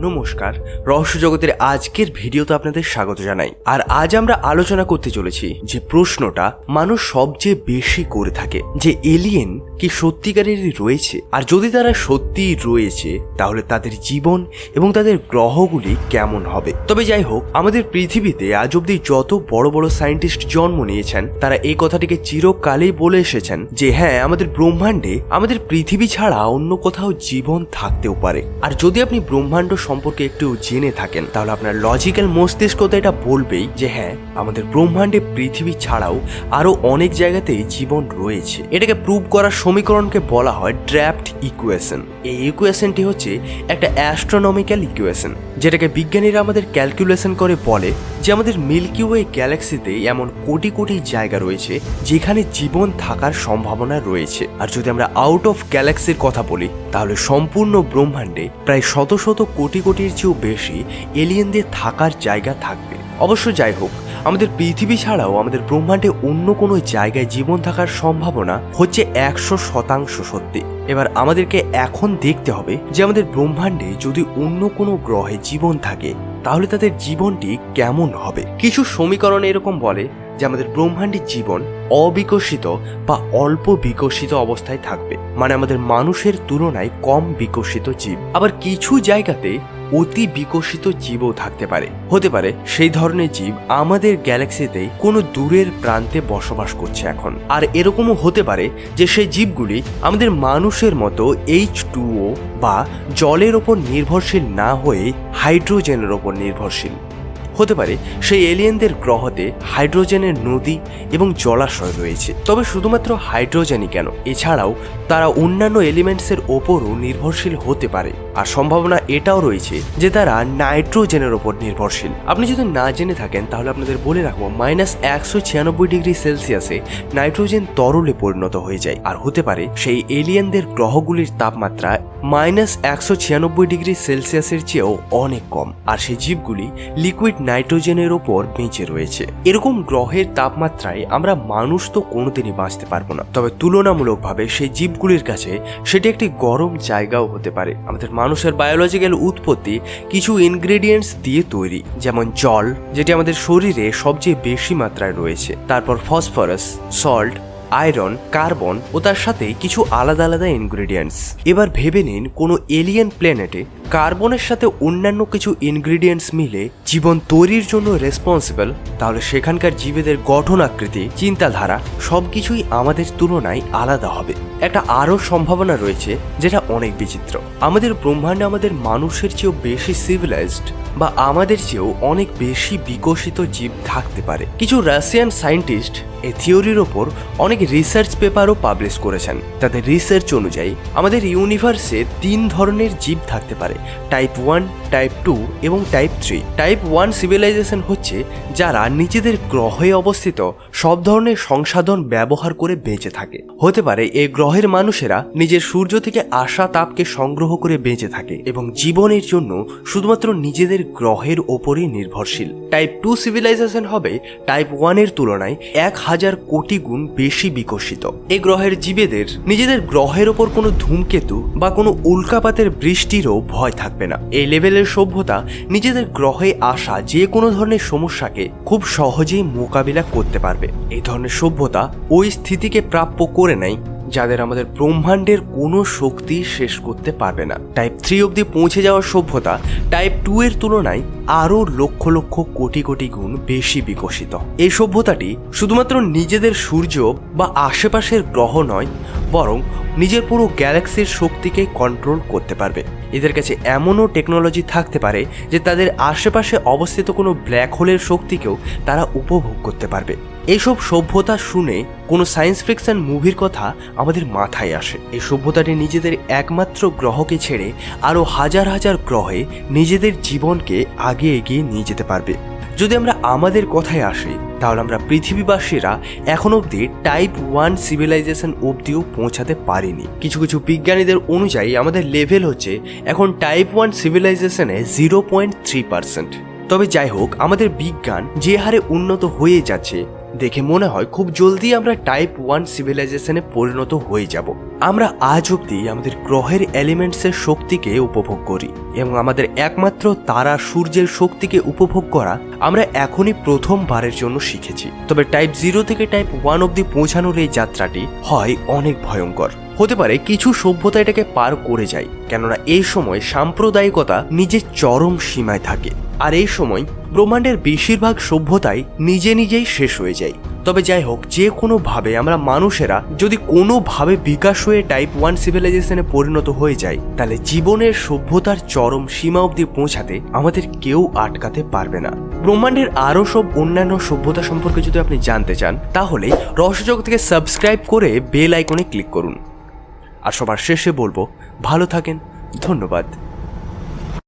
নমস্কার, রহস্য জগতের আজকের ভিডিওতে আপনাদের স্বাগত জানাই। আর আজ আমরা আলোচনা করতে চলেছি যে প্রশ্নটা মানুষ সবচেয়ে বেশি করে থাকে, যে এলিয়েন কি সত্যিকারেরই রয়েছে, আর যদি তারা সত্যিই রয়েছে তাহলে তাদের জীবন এবং তাদের গ্রহগুলি কেমন হবে। তবে যাই হোক, আমাদের পৃথিবীতে আজ অব্দি যত বড় বড় সায়েন্টিস্ট জন্ম নিয়েছেন তারা এই কথাটিকে চিরকালেই বলে এসেছেন যে হ্যাঁ, আমাদের ব্রহ্মাণ্ডে আমাদের পৃথিবী ছাড়া অন্য কোথাও জীবন থাকতেও পারে। আর যদি আপনি ব্রহ্মাণ্ড সম্পর্কে একটু জেনে থাকেন তাহলে আপনার লজিক্যাল মস্তিষ্ক তো এটা বলবেই যে হ্যাঁ, আমাদের ব্রহ্মাণ্ডে পৃথিবী ছাড়াও আরো অনেক জায়গাতেই জীবন রয়েছে। এটাকে প্রুভ করার সমীকরণকে বলা হয় ড্রাফট ইকুয়েশন। এই ইকুয়েশনটি হচ্ছে একটা অ্যাস্ট্রোনমিক্যাল ইকুয়েশন, যেটাকে বিজ্ঞানীরা আমাদের ক্যালকুলেশন করে বলে যে আমাদের মিল্কি ওয়ে গ্যালাক্সিতে এমন কোটি কোটি জায়গা রয়েছে যেখানে জীবন থাকার সম্ভাবনা রয়েছে। আর যদি আমরা আউট অফ গ্যালাক্সির কথা বলি তাহলে সম্পূর্ণ ব্রহ্মাণ্ডে প্রায় শত শত কোটি কোটির চেয়েও বেশি এলিয়েনদের থাকার জায়গা থাকবে। অবশ্য যাই হোক, আমাদের পৃথিবী ছাড়াও আমাদের ব্রহ্মাণ্ডে অন্য কোনো জায়গায় জীবন থাকার সম্ভাবনা হচ্ছে 100% সত্যি। এবার আমাদেরকে এখন দেখতে হবে যে আমাদের ব্রহ্মাণ্ডে যদি অন্য কোনো গ্রহে জীবন থাকে তাহলে তাদের জীবনটি কেমন হবে। কিছু সমীকরণ এরকম বলে যে আমাদের ব্রহ্মাণ্ডের জীবন অবিকশিত বা অল্প বিকশিত অবস্থায় থাকবে, মানে আমাদের মানুষের তুলনায় কম বিকশিত জীব। আবার কিছু জায়গাতে অতি বিকশিত জীবও থাকতে পারে। হতে পারে সেই ধরনের জীব আমাদের গ্যালাক্সিতে কোনো দূরের প্রান্তে বসবাস করছে এখন। আর এরকমও হতে পারে যে সেই জীবগুলি আমাদের মানুষের মতো H2O বা জলের ওপর নির্ভরশীল না হয়ে হাইড্রোজেনের ওপর নির্ভরশীল। হতে পারে সেই এলিয়েনদের গ্রহতে হাইড্রোজেনের নদী এবং জলাশয় রয়েছে। তবে শুধুমাত্র হাইড্রোজেনই কেন, এছাড়াও তারা অন্যান্য এলিমেন্টসের ওপরও নির্ভরশীল হতে পারে। আর সম্ভাবনা এটাও রয়েছে যে তারা নাইট্রোজেনের ওপর নির্ভরশীল। আপনি যদি না জেনে থাকেন তাহলে আপনাদের বলে রাখবো, -196°C নাইট্রোজেন তরলে পরিণত হয়ে যায়। আর হতে পারে সেই এলিয়েনদের গ্রহগুলির তাপমাত্রা -196°C চেয়েও অনেক কম, আর সেই জীবগুলি লিকুইড নাইট্রোজেনের ওপর বেঁচে রয়েছে। এরকম গ্রহের তাপমাত্রায় আমরা মানুষ তো কোনোদিনই বাঁচতে পারবো না, তবে তুলনামূলকভাবে সেই জীবগুলির কাছে সেটি একটি গরম জায়গাও হতে পারে। আমাদের মানুষের বায়োলজিক্যাল উৎপত্তি কিছু ইনগ্রেডিয়েন্টস দিয়ে তৈরি, যেমন জল, যেটি আমাদের শরীরে সবচেয়ে বেশি মাত্রায় রয়েছে, তারপর ফসফরাস, সল্ট, আয়রন, কার্বন ও তার সাথে কিছু আলাদা আলাদা ইনগ্রেডিয়েন্টস। এবার ভেবে নিন কোনো এলিয়েন প্ল্যানেটে কার্বনের সাথে অন্যান্য কিছু ইনগ্রেডিয়েন্টস মিলে জীবন তৈরির জন্য রেসপন্সিবল, তাহলে সেখানকার জীবেদের গঠন আকৃতি, চিন্তাধারা সবকিছুই আমাদের তুলনায় আলাদা হবে। একটা আরও সম্ভাবনা রয়েছে যেটা অনেক বিচিত্র। আমাদের ব্রহ্মাণ্ডে আমাদের মানুষের চেয়েও বেশি সিভিলাইজড বা আমাদের চেয়েও অনেক বেশি বিকশিত জীব থাকতে পারে। কিছু রাশিয়ান সায়েন্টিস্ট এই থিওরির ওপর অনেক রিসার্চ পেপারও পাবলিশ করেছেন। তাদের রিসার্চ অনুযায়ী আমাদের ইউনিভার্সে 3 ধরনের জীব থাকতে পারে, টাইপ 1, টাইপ 2 এবং টাইপ 3। টাইপ 1 সিভিলাইজেশন হচ্ছে যারা নিজেদের গ্রহে অবস্থিত সব ধরনের সংসাধন ব্যবহার করে বেঁচে থাকে। হতে পারে এই গ্রহের মানুষেরা নিজের সূর্য থেকে আসা তাপকে সংগ্রহ করে বেঁচে থাকে এবং জীবনের জন্য শুধুমাত্র নিজেদের গ্রহের ওপরই নির্ভরশীল। টাইপ 2 সিভিলাইজেশন হবে টাইপ 1 এর তুলনায় 1000 কোটি গুণ বেশি বিকশিত। এই গ্রহের জীবেদের নিজেদের গ্রহের ওপর কোনো ধূমকেতু বা কোনো উল্কাপাতের বৃষ্টিরও ভয় থাকবে না। এই লেভেলের সভ্যতা নিজেদের গ্রহে আসা যে কোনো ধরনের সমস্যাকে খুব সহজেই মোকাবিলা করতে পারবে। এই ধরনের সভ্যতা ওই স্থিতিকে প্রাপ্য করে নেয় যাদের আমাদের ব্রহ্মাণ্ডের কোনো শক্তি শেষ করতে পারবে না। টাইপ 3 অবধি পৌঁছে যাওয়ার সভ্যতা টাইপ 2 এর তুলনায় আরও লক্ষ লক্ষ কোটি কোটি গুণ বেশি বিকশিত। এই সভ্যতাটি শুধুমাত্র নিজেদের সূর্য বা আশেপাশের গ্রহ নয়, বরং নিজের পুরো গ্যালাক্সির শক্তিকে কন্ট্রোল করতে পারবে। এদের কাছে এমনও টেকনোলজি থাকতে পারে যে তাদের আশেপাশে অবস্থিত কোনো ব্ল্যাক হোলের শক্তিকেও তারা উপভোগ করতে পারবে। এইসব সভ্যতা শুনে কোনো সায়েন্স ফিকশন মুভির কথা আমাদের মাথায় আসে। এই সভ্যতাটি নিজেদের একমাত্র গ্রহকে ছেড়ে আরও হাজার হাজার গ্রহে নিজেদের জীবনকে আগে এগিয়ে নিয়ে যেতে পারবে। যদি আমরা আমাদের কথায় আসি তাহলে আমরা পৃথিবীবাসীরা এখন অবধি টাইপ 1 সিভিলাইজেশন অবধিও পৌঁছাতে পারিনি। কিছু কিছু বিজ্ঞানীদের অনুযায়ী আমাদের লেভেল হচ্ছে এখন টাইপ 1 সিভিলাইজেশনে 0.3%। তবে যাই হোক, আমাদের বিজ্ঞান যে হারে উন্নত হয়ে যাচ্ছে দেখে মনে হয় খুব জলদি আমরা টাইপ 1 সিভিলাইজেশনে পরিণত হয়ে যাব। আমরা আজ অব্দি আমাদের গ্রহের এলিমেন্টসের শক্তিকে উপভোগ করি এবং আমাদের একমাত্র তারা সূর্যের শক্তিকে উপভোগ করা আমরা এখনই প্রথমবারের জন্য শিখেছি। তবে টাইপ 0 থেকে টাইপ 1 অব্দি পৌঁছানোর এই যাত্রাটি হয় অনেক ভয়ঙ্কর। হতে পারে কিছু সভ্যতা এটাকে পার করে যায়, কেননা এই সময় সাম্প্রদায়িকতা নিজের চরম সীমায় থাকে, আর এই সময় ব্রহ্মাণ্ডের বেশিরভাগ সভ্যতাই নিজে নিজেই শেষ হয়ে যায়। তবে যাই হোক, যে কোনোভাবে আমরা মানুষেরা যদি কোনোভাবে বিকাশ হয়ে টাইপ 1 সিভিলাইজেশনে পরিণত হয়ে যায়, তাহলে জীবনের সভ্যতার চরম সীমা অবধি পৌঁছাতে আমাদের কেউ আটকাতে পারবে না। ব্রহ্মাণ্ডের আরও সব অন্যান্য সভ্যতা সম্পর্কে যদি আপনি জানতে চান, তাহলে রহস্যজগৎকে সাবস্ক্রাইব করে বেল আইকনে ক্লিক করুন। আর সবার শেষে বলবো, ভালো থাকেন, ধন্যবাদ।